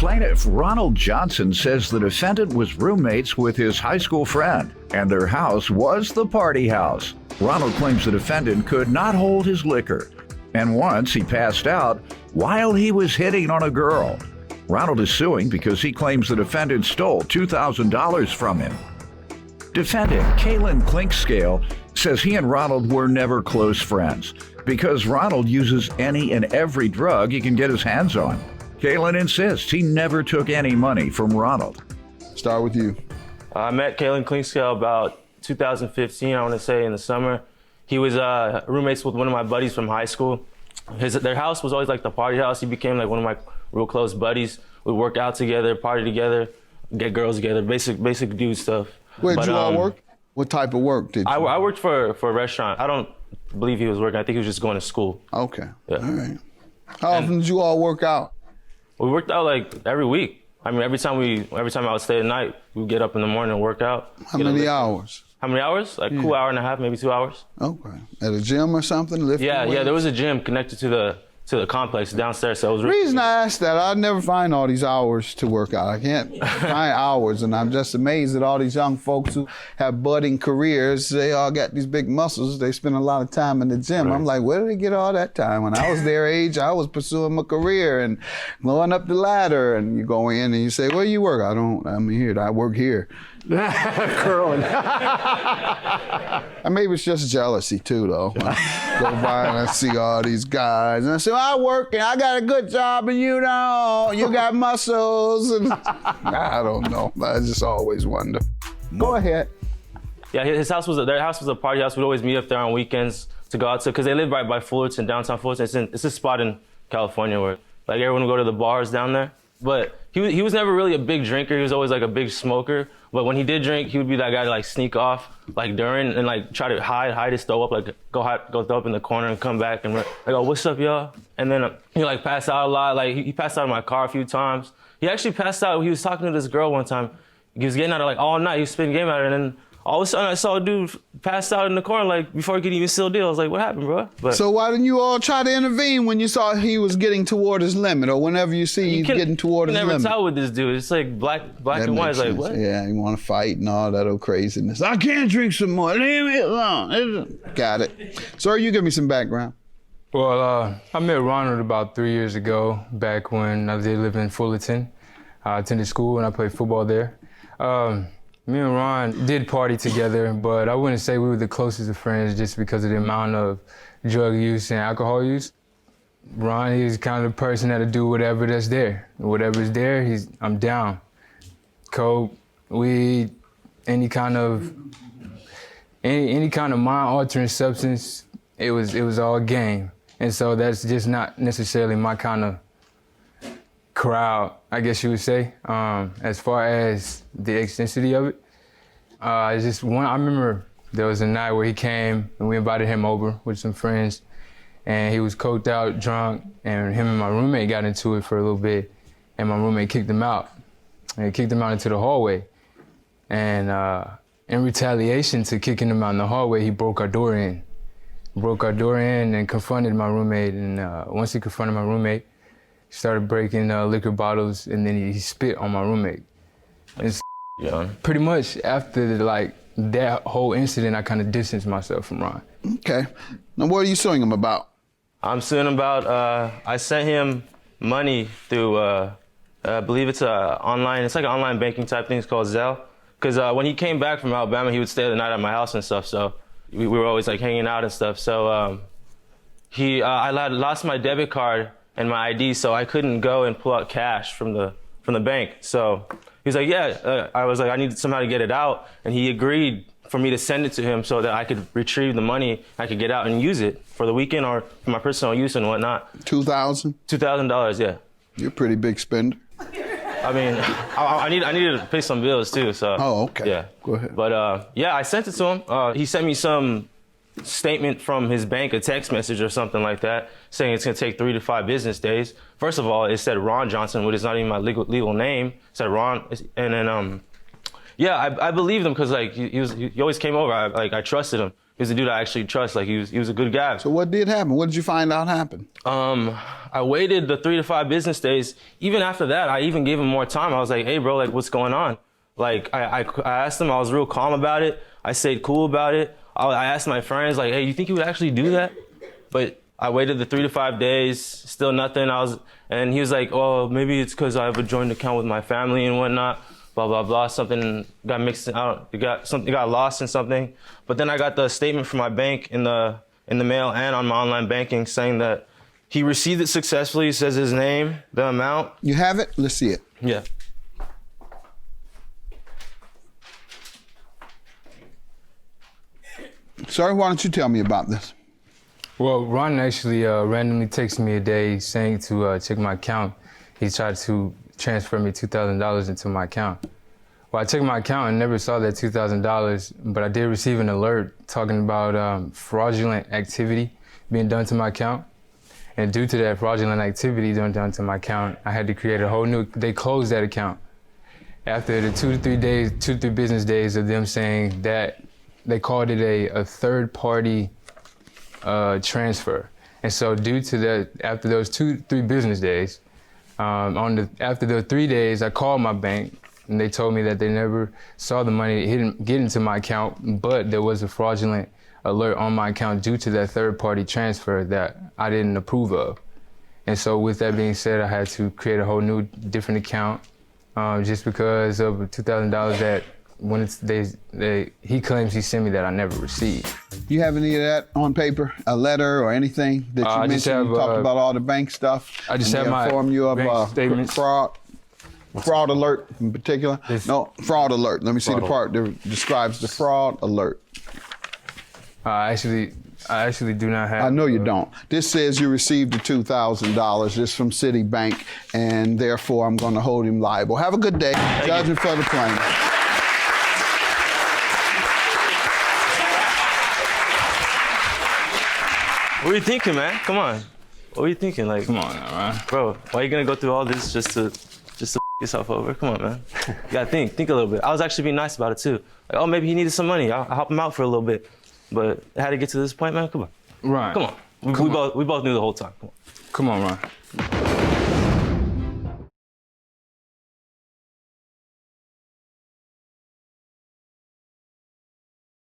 Plaintiff Ronald Johnson says the defendant was roommates with his high school friend, and their house was the party house. Ronald claims the defendant could not hold his liquor, and once he passed out while he was hitting on a girl. Ronald is suing because he claims the defendant stole $2,000 from him. Defendant Kaylin Clinkscale says he and Ronald were never close friends because Ronald uses any and every drug he can get his hands on. Kaylin insists he never took any money from Ronald. Start with you. I met Kaylin Clinkscale about 2015, I want to say, in the summer. He was roommates with one of my buddies from high school. Their house was always like the party house. He became like one of my real close buddies. We'd work out together, party together, get girls together, basic dude stuff. Where did you all work? What type of work did you? I worked for a restaurant. I don't believe he was working. I think he was just going to school. Okay. Yeah. All right. How often did you all work out? We worked out like every week. I mean, every time I would stay at night, we'd get up in the morning and work out. How many hours? How many hours? Like cool hour and a half, maybe 2 hours. Okay. At a gym or something? Yeah, there was a gym connected to the complex downstairs. So it was The reason I asked that, I never find all these hours to work out. I can't find hours, and I'm just amazed at all these young folks who have budding careers. They all got these big muscles. They spend a lot of time in the gym. Right. I'm like, where did they get all that time? When I was their age, I was pursuing my career and going up the ladder. And you go in and you say, where do you work? I'm here. I work here. Curling. And maybe it's just jealousy too, though. I go by and I see all these guys, and I say, well, I work and I got a good job, and you don't. You got muscles, and I don't know. I just always wonder. Go ahead. Yeah, their house was a party house. We'd always meet up there on weekends to go out to, because they live right by Fullerton, downtown Fullerton. It's a spot in California where like everyone would go to the bars down there. But he was never really a big drinker. He was always like a big smoker. But when he did drink, he would be that guy to like sneak off like during and like try to hide his throw up, like go throw up in the corner and come back and like, oh, what's up, y'all? And then he like passed out a lot. Like he passed out in my car a few times. He actually passed out. He was talking to this girl one time. He was getting out of like all night. He was spitting game at her, and then all of a sudden I saw a dude pass out in the corner like before he could even seal deal. I was like, what happened, bro? But so why didn't you all try to intervene when you saw he was getting toward his limit, or whenever you see he's getting toward his limit? You never tell with this dude. It's like black and white. It's like, what? Yeah, you want to fight and all that old craziness. I can't drink some more. Leave me alone. Got it. Sir, you give me some background. Well, I met Ronald about 3 years ago, back when I did live in Fullerton. I attended school and I played football there. Me and Ron did party together, but I wouldn't say we were the closest of friends just because of the amount of drug use and alcohol use. Ron, he's kind of the person that'll do whatever that's there. Whatever's there, I'm down. Coke, weed, any kind of mind-altering substance, it was all game. And so that's just not necessarily my kind of crowd, I guess you would say. As far as the extensity of it, I remember there was a night where he came and we invited him over with some friends, and he was coked out, drunk, and him and my roommate got into it for a little bit, and my roommate kicked him out. And he kicked him out into the hallway. And in retaliation to kicking him out in the hallway, he broke our door in. And confronted my roommate, and once he confronted my roommate, he started breaking liquor bottles, and then he spit on my roommate. And yeah. Pretty much after that whole incident, I kind of distanced myself from Ron. Okay. Now what are you suing him about? I'm suing him about, I sent him money through, I believe it's online, it's like an online banking type thing, it's called Zelle. Because when he came back from Alabama, he would stay the night at my house and stuff, so we were always like hanging out and stuff. So I lost my debit card and my ID, so I couldn't go and pull out cash from the bank. So he was like, yeah, I was like, I need somehow to get it out. And he agreed for me to send it to him so that I could retrieve the money, I could get out and use it for the weekend or for my personal use and whatnot. $2,000? $2,000, yeah. You're a pretty big spender. I mean, I needed to pay some bills too, so. Oh, okay. Yeah. Go ahead. But yeah, I sent it to him. He sent me some statement from his bank, a text message or something like that, saying it's gonna take 3 to 5 business days. First of all, it said Ron Johnson, which is not even my legal name. It said Ron, and then yeah, I believed him because like he always came over. I trusted him. was a dude I actually trust. Like he was a good guy. So what did happen? What did you find out happened? I waited the 3 to 5 business days. Even after that, I even gave him more time. I was like, hey, bro, like, what's going on? Like, I asked him, I was real calm about it. I stayed cool about it. I asked my friends, like, hey, you think he would actually do that? But I waited the 3 to 5 days, still nothing. And he was like, oh, maybe it's because I have a joint account with my family and whatnot. Blah, blah, blah. Something got mixed out. It got lost in something. But then I got the statement from my bank in the mail and on my online banking saying that he received it successfully. It says his name, the amount. You have it? Let's see it. Yeah. Sir, why don't you tell me about this? Well, Ron actually randomly texted me a day saying to check my account. He tried to transfer me $2,000 into my account. Well, I checked my account and never saw that $2,000, but I did receive an alert talking about fraudulent activity being done to my account. And due to that fraudulent activity done to my account, I had to create a whole new, they closed that account. After the 2 to 3 business days of them saying that, they called it a third-party transfer. And so due to that, after those 2-3 business days, after the 3 days, I called my bank and they told me that they never saw the money get into my account, but there was a fraudulent alert on my account due to that third-party transfer that I didn't approve of. And so with that being said, I had to create a whole new different account just because of $2,000 that he claims he sent me that I never received. You have any of that on paper, a letter or anything that you mentioned? You talked about all the bank stuff. I just have my inform you of bank statements. Fraud alert in particular. No, fraud alert. Let me see the part that describes the fraud alert. I actually do not have. I know you don't. This says you received the $2,000. This from Citibank, and therefore I'm going to hold him liable. Have a good day. Judgment for the plaintiff. What are you thinking, man? Come on. What are you thinking? Like, Come on, now, man. Bro, why are you gonna go through all this just to yourself over? Come on, man. You gotta think a little bit. I was actually being nice about it too. Like, oh, maybe he needed some money. I'll help him out for a little bit. But it had to get to this point, man. Come on. Right. Come on. We both knew the whole time. Come on. Come on, Ron.